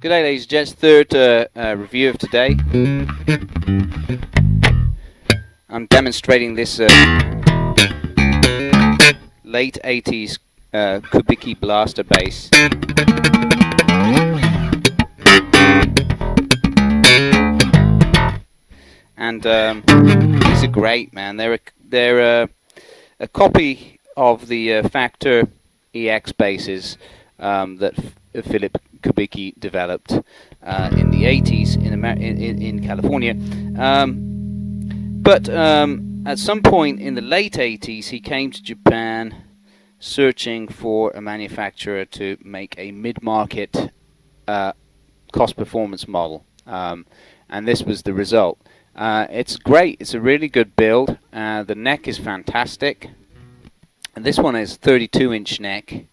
G'day ladies and gents, third review of today. I'm demonstrating this late 80's Kubicki Blaster bass. And these are great, man. They're a copy of the Factor EX basses that Philip Kubicki developed in the 80s in California. But at some point in the late 80s, he came to Japan searching for a manufacturer to make a mid-market cost-performance model. And this was the result. It's great. It's a really good build. The neck is fantastic. And this one is 32-inch neck,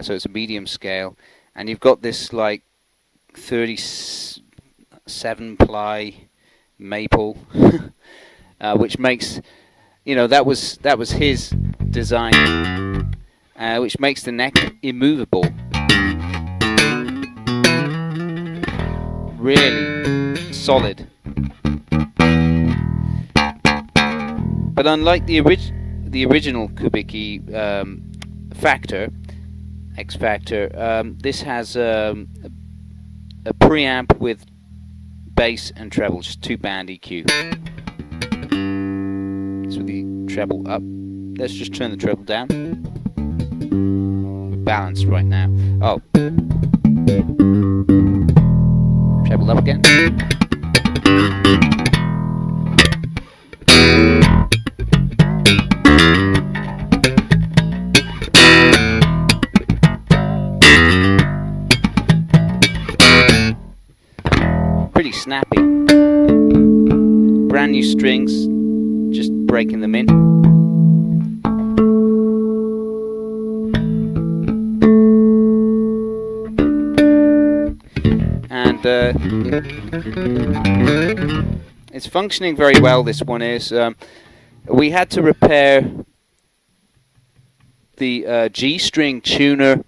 so it's a medium scale. And you've got this like 37-ply maple, which makes, you know, that was his design, which makes the neck immovable. Really solid. But unlike the original Kubicki Factor, X Factor, this has a preamp with bass and treble, just 2-band EQ. So the treble up. Let's just turn the treble down. Balanced right now. Oh. Treble up again. Pretty snappy. Brand new strings, just breaking them in. And it's functioning very well, this one is. We had to repair the G string tuner.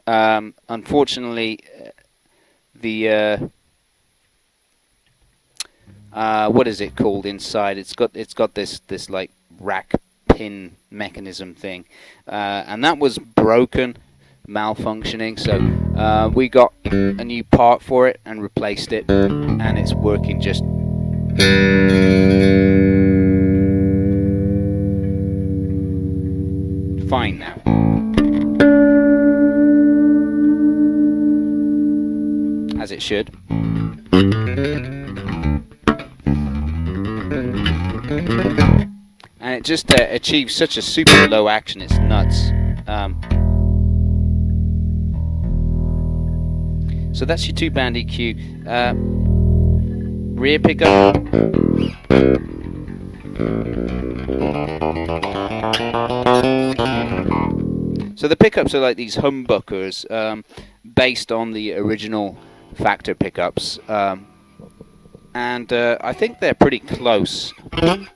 Unfortunately, the what is it called inside? It's got this like rack pin mechanism thing, and that was broken, malfunctioning. So we got a new part for it and replaced it, and it's working just fine now. As it should. And it just achieves such a super low action, it's nuts. So that's your 2-band EQ. Rear pickup. So the pickups are like these humbuckers, based on the original Factor pickups. And I think they're pretty close. In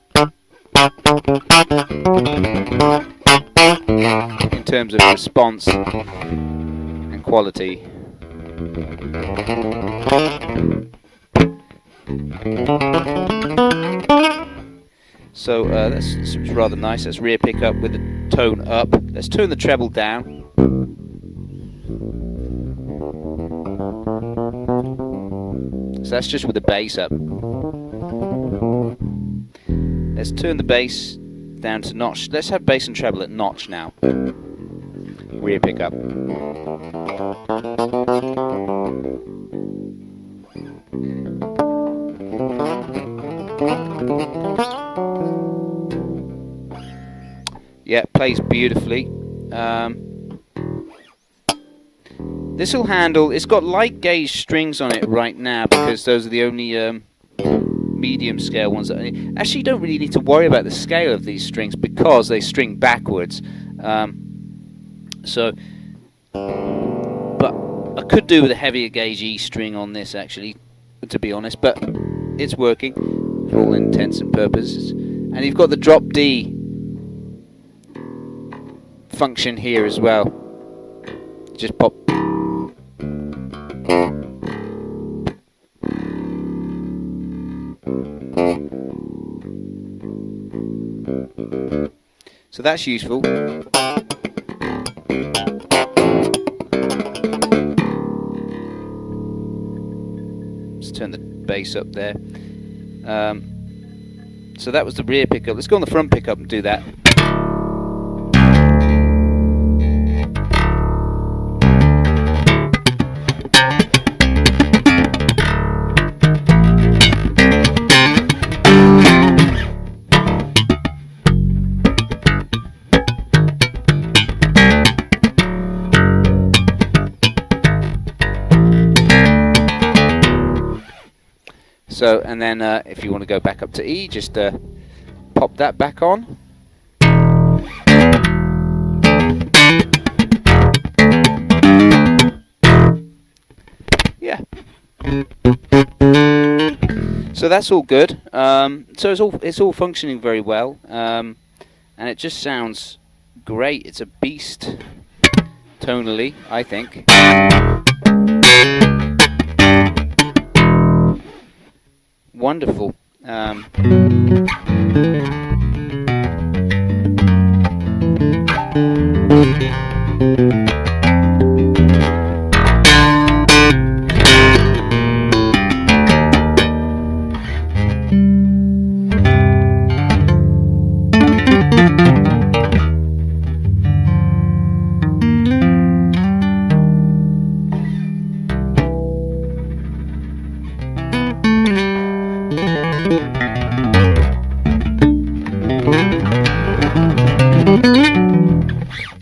terms of response and quality. So that's rather nice. That's rear pickup with the tone up. Let's turn the treble down. So that's just with the bass up. Let's turn the bass down to notch. Let's have bass and treble at notch now. Rear pickup. Yeah, it plays beautifully. This will handle. It's got light gauge strings on it right now because those are the only medium scale ones. Actually, you don't really need to worry about the scale of these strings because they string backwards. But I could do with a heavier gauge E string on this, actually, to be honest. But it's working for all intents and purposes. And you've got the drop D function here as well. Just pop. So that's useful. Let's turn the bass up there. So that was the rear pickup. Let's go on the front pickup and do that. So, and then if you want to go back up to E, just pop that back on. Yeah. So that's all good. So it's all functioning very well, and it just sounds great. It's a beast tonally, I think. Wonderful.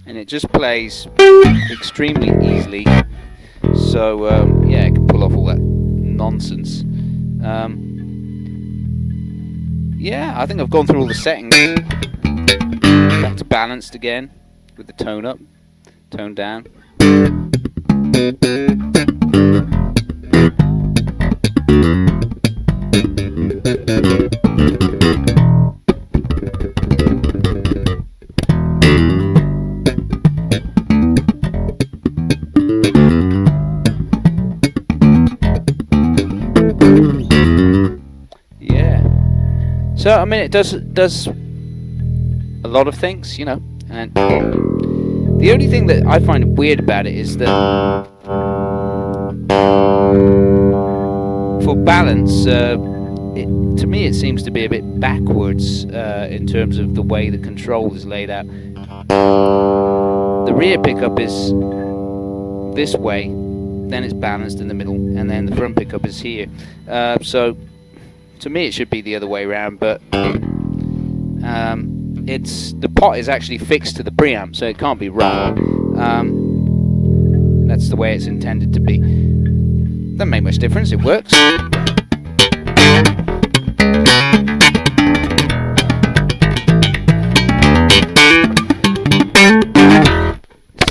And it just plays extremely easily, so yeah, it can pull off all that nonsense. Yeah, I think I've gone through all the settings. Back to balanced again with the tone up, tone down. So I mean, it does a lot of things, you know, and the only thing that I find weird about it is that for balance, to me it seems to be a bit backwards in terms of the way the control is laid out. The rear pickup is this way, then it's balanced in the middle, and then the front pickup is here. So to me it should be the other way around, but the pot is actually fixed to the preamp, so it can't be wrong. That's the way it's intended to be. Doesn't make much difference, it works.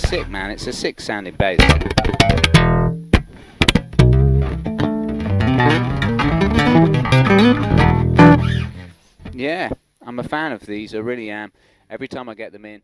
Sick, man, it's a sick sounding bass. Yeah, I'm a fan of these, I really am. Every time I get them in,